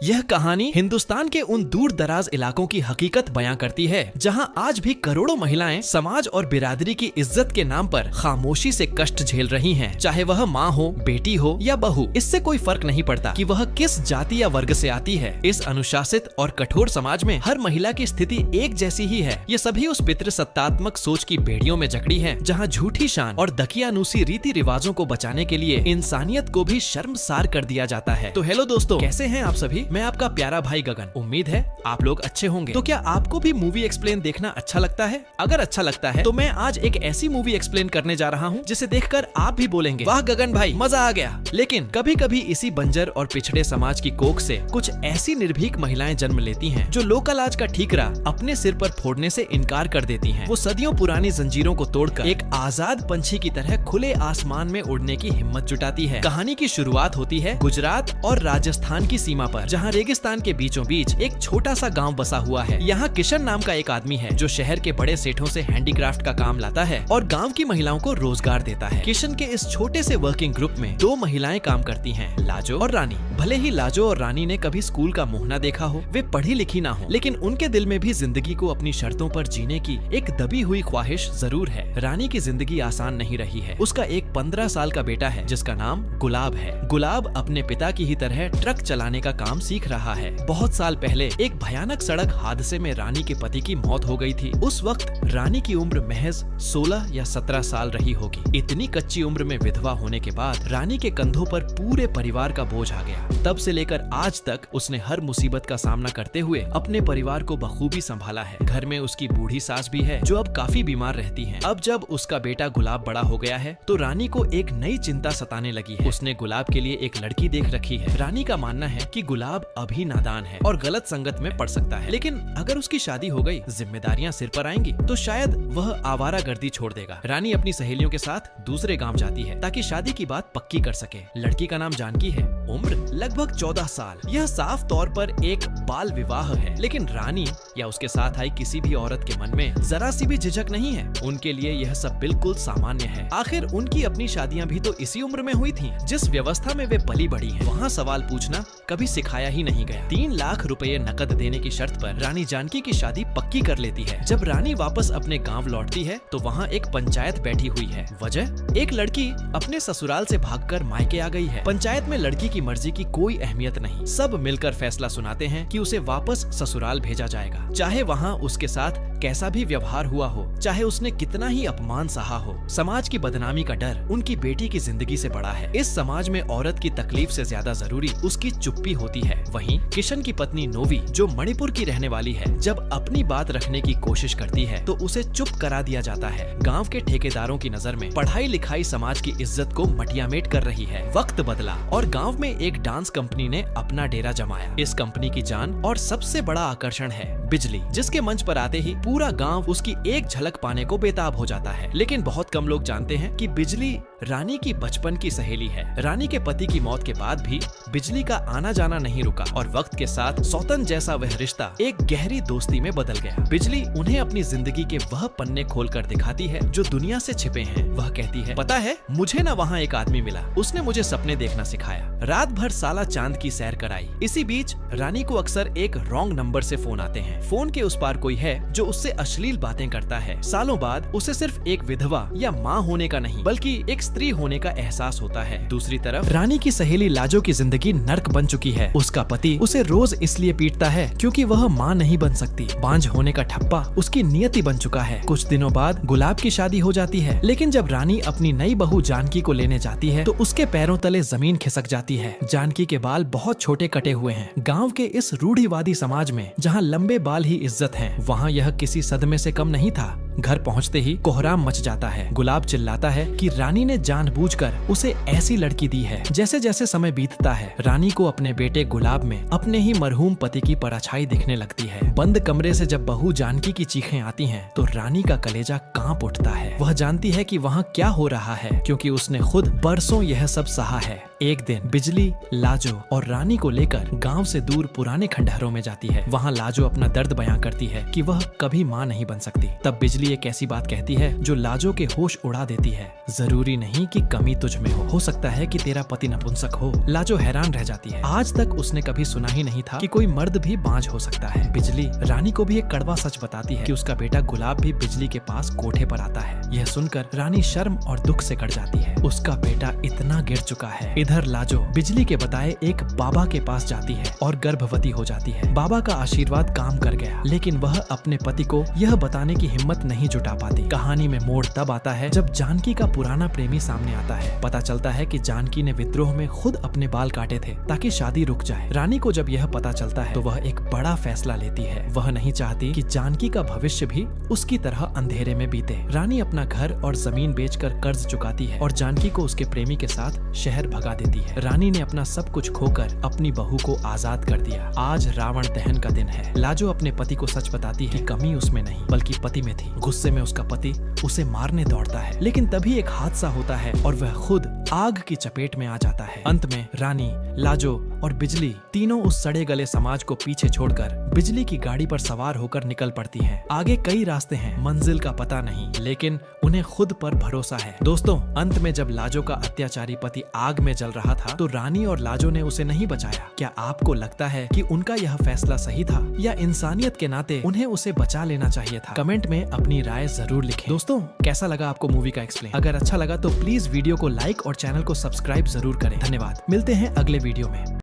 यह कहानी हिंदुस्तान के उन दूर दराज इलाकों की हकीकत बयां करती है जहां आज भी करोड़ों महिलाएं समाज और बिरादरी की इज्जत के नाम पर खामोशी से कष्ट झेल रही हैं। चाहे वह माँ हो, बेटी हो या बहू, इससे कोई फर्क नहीं पड़ता कि वह किस जाति या वर्ग से आती है। इस अनुशासित और कठोर समाज में हर महिला की स्थिति एक जैसी ही है। ये सभी उस पितृसत्तात्मक सोच की बेड़ियों में जकड़ी है जहाँ झूठी शान और दकियानूसी रीति रिवाजों को बचाने के लिए इंसानियत को भी शर्मसार कर दिया जाता है। तो हेलो दोस्तों, कैसे हैं आप सभी? मैं आपका प्यारा भाई गगन। उम्मीद है आप लोग अच्छे होंगे। तो क्या आपको भी मूवी एक्सप्लेन देखना अच्छा लगता है? अगर अच्छा लगता है तो मैं आज एक ऐसी मूवी एक्सप्लेन करने जा रहा हूँ जिसे देखकर आप भी बोलेंगे, वाह गगन भाई, मजा आ गया। लेकिन कभी कभी इसी बंजर और पिछड़े समाज की कोख से कुछ ऐसी निर्भीक महिलाएं जन्म लेती हैं जो लोकलाज का ठीकरा अपने सिर पर फोड़ने से इनकार कर देती हैं। वो सदियों पुरानी जंजीरों को तोड़कर एक आजाद पंछी की तरह खुले आसमान में उड़ने की हिम्मत जुटाती है। कहानी की शुरुआत होती है गुजरात और राजस्थान की सीमा पर, जहाँ रेगिस्तान के बीचों बीच एक छोटा सा गांव बसा हुआ है। यहाँ किशन नाम का एक आदमी है जो शहर के बड़े सेठों से हैंडीक्राफ्ट का काम लाता है और गांव की महिलाओं को रोजगार देता है। किशन के इस छोटे से वर्किंग ग्रुप में दो महिलाएं काम करती हैं, लाजो और रानी। भले ही लाजो और रानी ने कभी स्कूल का मुंह न देखा हो, वे पढ़ी लिखी ना हो, लेकिन उनके दिल में भी जिंदगी को अपनी शर्तों पर जीने की एक दबी हुई ख्वाहिश जरूर है। रानी की जिंदगी आसान नहीं रही है। उसका एक 15 साल का बेटा है जिसका नाम गुलाब है। गुलाब अपने पिता की ही तरह ट्रक चलाने का काम सीख रहा है। बहुत साल पहले एक भयानक सड़क हादसे में रानी के पति की मौत हो गई थी। उस वक्त रानी की उम्र महज 16 या 17 साल रही होगी। इतनी कच्ची उम्र में विधवा होने के बाद रानी के कंधों पर पूरे परिवार का बोझ आ गया। तब से लेकर आज तक उसने हर मुसीबत का सामना करते हुए अपने परिवार को बखूबी संभाला है। घर में उसकी बूढ़ी सास भी है जो अब काफी बीमार रहती है। अब जब उसका बेटा गुलाब बड़ा हो गया है तो रानी को एक नई चिंता सताने लगी है। उसने गुलाब के लिए एक लड़की देख रखी है। रानी का मानना है कि गुलाब अभी नादान है और गलत संगत में पड़ सकता है, लेकिन अगर उसकी शादी हो गई, जिम्मेदारियां सिर पर आएंगी तो शायद वह आवारागर्दी छोड़ देगा। रानी अपनी सहेलियों के साथ दूसरे गांव जाती है ताकि शादी की बात पक्की कर सके। लड़की का नाम जानकी है, उम्र लगभग 14 साल। यह साफ तौर पर एक बाल विवाह है, लेकिन रानी या उसके साथ आई किसी भी औरत के मन में जरा सी भी झिझक नहीं है। उनके लिए यह सब बिल्कुल सामान्य है। आखिर उनकी अपनी शादियां भी तो इसी उम्र में हुई थीं, जिस व्यवस्था में वे पली बढ़ी हैं। वहाँ सवाल पूछना कभी सिखाया ही नहीं गया। 3 लाख रुपए नकद देने की शर्त पर रानी जानकी की शादी पक्की कर लेती है। जब रानी वापस अपने गांव लौटती है तो वहाँ एक पंचायत बैठी हुई है। वजह, एक लड़की अपने ससुराल से भागकर मायके आ गई है। पंचायत में लड़की की मर्जी की कोई अहमियत नहीं। सब मिलकर फैसला सुनाते हैं कि उसे वापस ससुराल भेजा जाएगा, चाहे वहाँ उसके साथ कैसा भी व्यवहार हुआ हो, चाहे उसने कितना ही अपमान सहा हो। समाज की बदनामी का डर उनकी बेटी की जिंदगी से बड़ा है। इस समाज में औरत की तकलीफ से ज्यादा जरूरी उसकी चुप्पी होती है। वहीं किशन की पत्नी नोवी, जो मणिपुर की रहने वाली है, जब अपनी बात रखने की कोशिश करती है तो उसे चुप करा दिया जाता है। गांव के ठेकेदारों की नजर में पढ़ाई लिखाई समाज की इज्जत को मटियामेट कर रही है। वक्त बदला और गाँव में एक डांस कंपनी ने अपना डेरा जमाया। इस कंपनी की जान और सबसे बड़ा आकर्षण है बिजली, जिसके मंच पर आते ही पूरा गांव उसकी एक झलक पाने को बेताब हो जाता है। लेकिन बहुत कम लोग जानते हैं कि बिजली रानी की बचपन की सहेली है। रानी के पति की मौत के बाद भी बिजली का आना जाना नहीं रुका और वक्त के साथ सौतन जैसा वह रिश्ता एक गहरी दोस्ती में बदल गया। बिजली उन्हें अपनी जिंदगी के वह पन्ने खोलकर दिखाती है जो दुनिया से छिपे हैं। वह कहती है, पता है, मुझे ना वहाँ एक आदमी मिला, उसने मुझे सपने देखना सिखाया, रात भर साला चांद की सैर कराई। इसी बीच रानी को अक्सर एक रॉन्ग नंबर से फोन आते हैं। फोन के उस पार कोई है जो उससे अश्लील बातें करता है। सालों बाद उसे सिर्फ एक विधवा या माँ होने का नहीं बल्कि एक स्त्री होने का एहसास होता है। दूसरी तरफ रानी की सहेली लाजो की जिंदगी नर्क बन चुकी है। उसका पति उसे रोज इसलिए पीटता है क्योंकि वह माँ नहीं बन सकती। बांझ होने का ठप्पा उसकी नियति बन चुका है। कुछ दिनों बाद गुलाब की शादी हो जाती है, लेकिन जब रानी अपनी नई बहू जानकी को लेने जाती है तो उसके पैरों तले जमीन खिसक जाती है। जानकी के बाल बहुत छोटे कटे हुए हैं। गाँव के इस रूढ़िवादी समाज में जहाँ लंबे बाल ही इज्जत है, वहाँ यह किसी सदमे से कम नहीं था। घर पहुंचते ही कोहराम मच जाता है। गुलाब चिल्लाता है कि रानी ने जानबूझकर उसे ऐसी लड़की दी है। जैसे जैसे समय बीतता है, रानी को अपने बेटे गुलाब में अपने ही मरहूम पति की परछाई दिखने लगती है। बंद कमरे से जब बहू जानकी की चीखें आती हैं, तो रानी का कलेजा कांप उठता है। वह जानती है कि वहाँ क्या हो रहा है, क्योंकि उसने खुद बरसों यह सब सहा है। एक दिन बिजली लाजो और रानी को लेकर गांव से दूर पुराने खंडहरों में जाती है। वहां लाजो अपना दर्द बयां करती है कि वह कभी मां नहीं बन सकती। तब बिजली एक ऐसी बात कहती है जो लाजो के होश उड़ा देती है। जरूरी नहीं कि कमी तुझ में हो सकता है कि तेरा पति नपुंसक हो। लाजो हैरान रह जाती है। आज तक उसने कभी सुना ही नहीं था कि कोई मर्द भी बांझ हो सकता है। बिजली रानी को भी एक कड़वा सच बताती है कि उसका बेटा गुलाब भी बिजली के पास कोठे पर आता है। यह सुनकर रानी शर्म और दुख से कट जाती है। उसका बेटा इतना गिर चुका है। इधर लाजो बिजली के बताए एक बाबा के पास जाती है और गर्भवती हो जाती है। बाबा का आशीर्वाद काम कर गया, लेकिन वह अपने पति को यह बताने की हिम्मत नहीं जुटा पाती। कहानी में मोड़ तब आता है जब जानकी का पुराना प्रेमी सामने आता है। पता चलता है कि जानकी ने विद्रोह में खुद अपने बाल काटे थे ताकि शादी रुक जाए। रानी को जब यह पता चलता है तो वह एक बड़ा फैसला लेती है। वह नहीं चाहती कि जानकी का भविष्य भी उसकी तरह अंधेरे में बीते। रानी अपना घर और जमीन बेचकर कर्ज चुकाती है और जानकी को उसके प्रेमी के साथ शहर भगा देती है। रानी ने अपना सब कुछ खोकर अपनी बहू को आजाद कर दिया। आज रावण दहन का दिन है। लाजो अपने पति को सच बताती है कि कमी उसमें नहीं बल्कि पति में थी। गुस्से में उसका पति उसे मारने दौड़ता है, लेकिन तभी एक हादसा होता है और वह खुद आग की चपेट में आ जाता है। अंत में रानी, लाजो और बिजली तीनों उस सड़े गले समाज को पीछे छोड़कर बिजली की गाड़ी पर सवार होकर निकल पड़ती हैं। आगे कई रास्ते हैं, मंजिल का पता नहीं, लेकिन उन्हें खुद पर भरोसा है। दोस्तों, अंत में जब लाजो का अत्याचारी पति आग में जल रहा था तो रानी और लाजो ने उसे नहीं बचाया। क्या आपको लगता है कि उनका यह फैसला सही था या इंसानियत के नाते उन्हें उसे बचा लेना चाहिए था? कमेंट में अपनी राय जरूर लिखें। दोस्तों, कैसा लगा आपको मूवी का एक्सप्लेन? अगर अच्छा लगा तो प्लीज वीडियो को लाइक और चैनल को सब्सक्राइब जरूर करें। धन्यवाद। मिलते हैं अगले वीडियो में।